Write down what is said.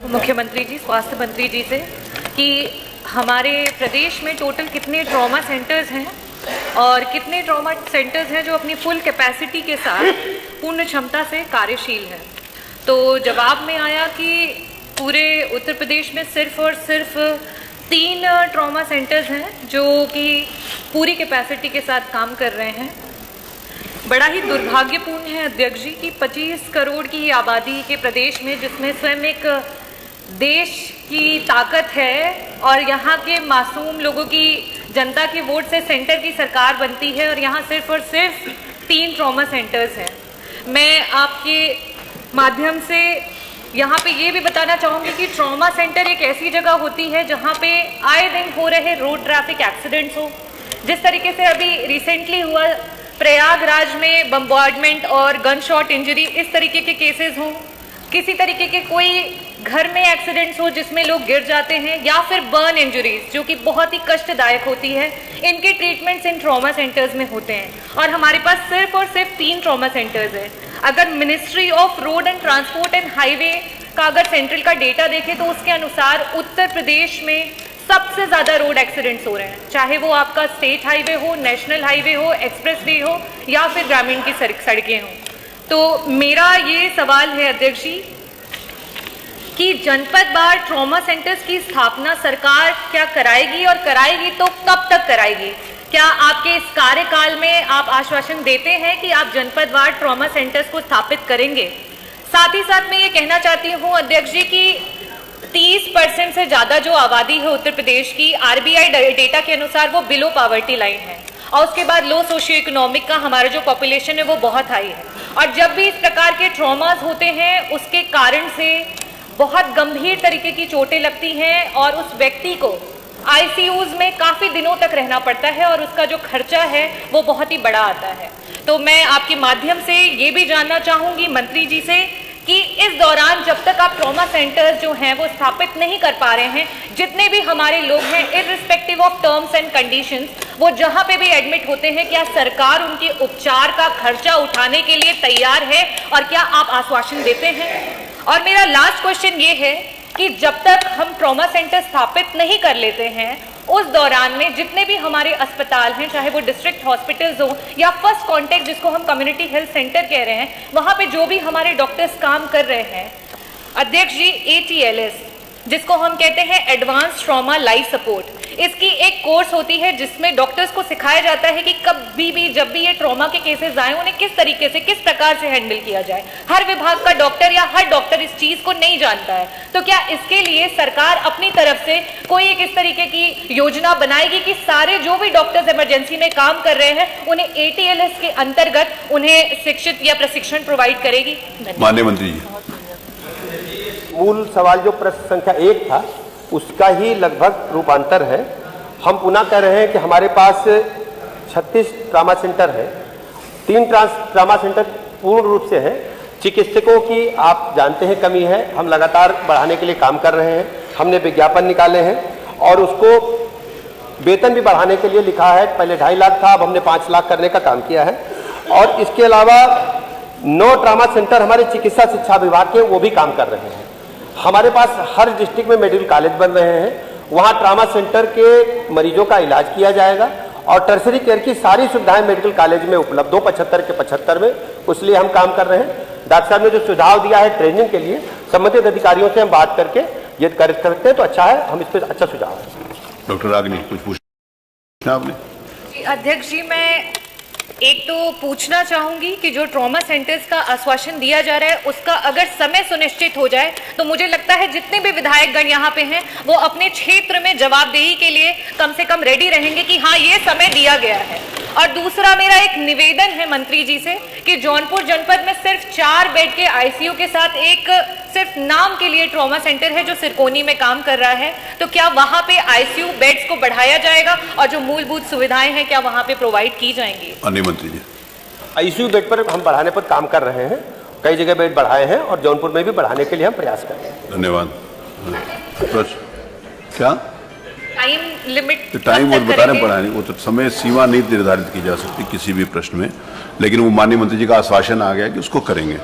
मुख्यमंत्री जी, स्वास्थ्य मंत्री जी से कि हमारे प्रदेश में टोटल कितने ट्रॉमा सेंटर्स हैं और कितने ट्रॉमा सेंटर्स हैं जो अपनी फुल कैपेसिटी के साथ पूर्ण क्षमता से कार्यशील हैं। तो जवाब में आया कि पूरे उत्तर प्रदेश में सिर्फ और सिर्फ 3 ट्रॉमा सेंटर्स हैं जो कि पूरी कैपेसिटी के साथ काम कर रहे हैं। बड़ा ही दुर्भाग्यपूर्ण है अध्यक्ष जी कि 25 करोड़ की आबादी के प्रदेश में, जिसमें स्वयं एक देश की ताकत है और यहाँ के मासूम लोगों की, जनता के वोट से सेंटर की सरकार बनती है, और यहाँ सिर्फ और सिर्फ 3 ट्रॉमा सेंटर्स हैं। मैं आपके माध्यम से यहाँ पे ये भी बताना चाहूँगी कि ट्रॉमा सेंटर एक ऐसी जगह होती है जहाँ पे आए दिन हो रहे रोड ट्रैफिक एक्सीडेंट्स हो, जिस तरीके से अभी रिसेंटली हुआ प्रयागराज में बम्बार्डमेंट और गन शॉट इंजरी, इस तरीके के केसेस हों, किसी तरीके के कोई घर में एक्सीडेंट्स हो जिसमें लोग गिर जाते हैं, या फिर बर्न इंजरीज जो कि बहुत ही कष्टदायक होती है, इनके ट्रीटमेंट्स इन ट्रॉमा सेंटर्स में होते हैं। और हमारे पास सिर्फ और सिर्फ 3 ट्रॉमा सेंटर्स हैं। अगर ministry of road and transport and highway का अगर सेंट्रल का डेटा देखें तो उसके अनुसार उत्तर प्रदेश में सबसे ज़्यादा रोड एक्सीडेंट्स हो रहे हैं, चाहे वो आपका स्टेट हाईवे हो, नेशनल हाईवे हो, एक्सप्रेस वे हो, या फिर ग्रामीण की सड़कें हों। तो मेरा ये सवाल है अध्यक्ष जी कि जनपद वार ट्रॉमा सेंटर्स की स्थापना सरकार क्या कराएगी, और कराएगी तो कब तक कराएगी? क्या आपके इस कार्यकाल में आप आश्वासन देते हैं कि आप जनपद वार ट्रॉमा सेंटर्स को स्थापित करेंगे? साथ ही साथ मैं ये कहना चाहती हूँ अध्यक्ष जी कि 30% से ज़्यादा जो आबादी है उत्तर प्रदेश की, RBI डेटा के अनुसार वो बिलो पॉवर्टी लाइन है, और उसके बाद लो सोशियो इकोनॉमिक का हमारा जो पॉपुलेशन है वो बहुत हाई है। और जब भी इस प्रकार के ट्रॉमास होते हैं उसके कारण से बहुत गंभीर तरीके की चोटें लगती हैं और उस व्यक्ति को ICUs में काफ़ी दिनों तक रहना पड़ता है, और उसका जो खर्चा है वो बहुत ही बड़ा आता है। तो मैं आपके माध्यम से ये भी जानना चाहूँगी मंत्री जी से कि इस दौरान जब तक आप ट्रॉमा सेंटर्स जो हैं वो स्थापित नहीं कर पा रहे हैं, जितने भी हमारे लोग हैं irrespective of terms and conditions, वो जहां पे भी एडमिट होते हैं, क्या सरकार उनके उपचार का खर्चा उठाने के लिए तैयार है, और क्या आप आश्वासन देते हैं? और मेरा लास्ट क्वेश्चन ये है कि जब तक हम ट्रॉमा सेंटर स्थापित नहीं कर लेते हैं, उस दौरान में जितने भी हमारे अस्पताल हैं, चाहे वो डिस्ट्रिक्ट हॉस्पिटल्स हो या फर्स्ट कॉन्टैक्ट जिसको हम कम्युनिटी हेल्थ सेंटर कह रहे हैं, वहाँ पे जो भी हमारे डॉक्टर्स काम कर रहे हैं अध्यक्ष जी, ATLS जिसको हम कहते हैं एडवांस ट्रॉमा लाइफ सपोर्ट, इसकी एक कोर्स होती है जिसमें डॉक्टर्स को सिखाया जाता है कि कभी भी जब भी ये ट्रॉमा के केसेस आए उन्हें किस तरीके से, किस प्रकार से हैंडल किया जाए। हर विभाग का डॉक्टर या हर डॉक्टर इस चीज़ को नहीं जानता है। तो क्या इसके लिए सरकार अपनी तरफ से कोई एक इस तरीके की योजना बनाएगी कि सारे जो भी डॉक्टर्स इमरजेंसी में काम कर रहे हैं उन्हें ATLS के अंतर्गत उन्हें शिक्षित या प्रशिक्षण प्रोवाइड करेगी? माननीय मंत्री जी, मूल सवाल जो प्रश्न संख्या 1 था उसका ही लगभग रूपांतर है। हम पुनः कह रहे हैं कि हमारे पास 36 ट्रामा सेंटर है, 3 ट्रामा सेंटर पूर्ण रूप से हैं। चिकित्सकों की आप जानते हैं कमी है, हम लगातार बढ़ाने के लिए काम कर रहे हैं। हमने विज्ञापन निकाले हैं और उसको वेतन भी बढ़ाने के लिए लिखा है। पहले 2.5 लाख था, अब हमने 5 लाख करने का काम किया है। और इसके अलावा 9 ट्रामा सेंटर हमारे चिकित्सा शिक्षा विभाग के, वो भी काम कर रहे हैं। हमारे पास हर डिस्ट्रिक्ट में मेडिकल कॉलेज बन रहे हैं, वहाँ ट्रामा सेंटर के मरीजों का इलाज किया जाएगा, और टर्सरी केयर की सारी सुविधाएं मेडिकल कॉलेज में उपलब्ध हो, 75 के 75 में। उसलिए हम काम कर रहे हैं। डॉक्टर साहब ने जो सुझाव दिया है ट्रेनिंग के लिए, संबंधित अधिकारियों से हम बात करके ये कर सकते हैं तो अच्छा है, हम इस पर अच्छा सुझाव है। डॉक्टर रागिनी, कुछ पूछना आपने? अध्यक्ष जी, मैं एक तो पूछना चाहूंगी कि जो ट्रॉमा सेंटर्स का आश्वासन दिया जा रहा है उसका अगर समय सुनिश्चित हो जाए तो मुझे लगता है जितने भी विधायकगण यहाँ पे हैं वो अपने क्षेत्र में जवाबदेही के लिए कम से कम रेडी रहेंगे कि हाँ ये समय दिया गया है। और दूसरा मेरा एक निवेदन है मंत्री जी से कि जौनपुर जनपद में सिर्फ 4 बेड के ICU के साथ एक सिर्फ नाम के लिए ट्रॉमा सेंटर है जो सिरकोनी में काम कर रहा है, तो क्या वहाँ पे ICU बेड्स को बढ़ाया जाएगा और जो मूलभूत सुविधाएं हैं क्या वहाँ पे प्रोवाइड की जाएंगी? माननीय मंत्री जी, ICU बेड पर हम बढ़ाने पर काम कर रहे हैं, कई जगह बेड बढ़ाए हैं और जौनपुर में भी बढ़ाने के लिए हम प्रयास कर रहे हैं। धन्यवाद। क्या टाइम लिमिट? टाइम वो बता रहे हैं बढ़ाने, वो तो समय सीमा नहीं निर्धारित की जा सकती किसी भी प्रश्न में, लेकिन वो माननीय मंत्री जी का आश्वासन आ गया कि उसको करेंगे।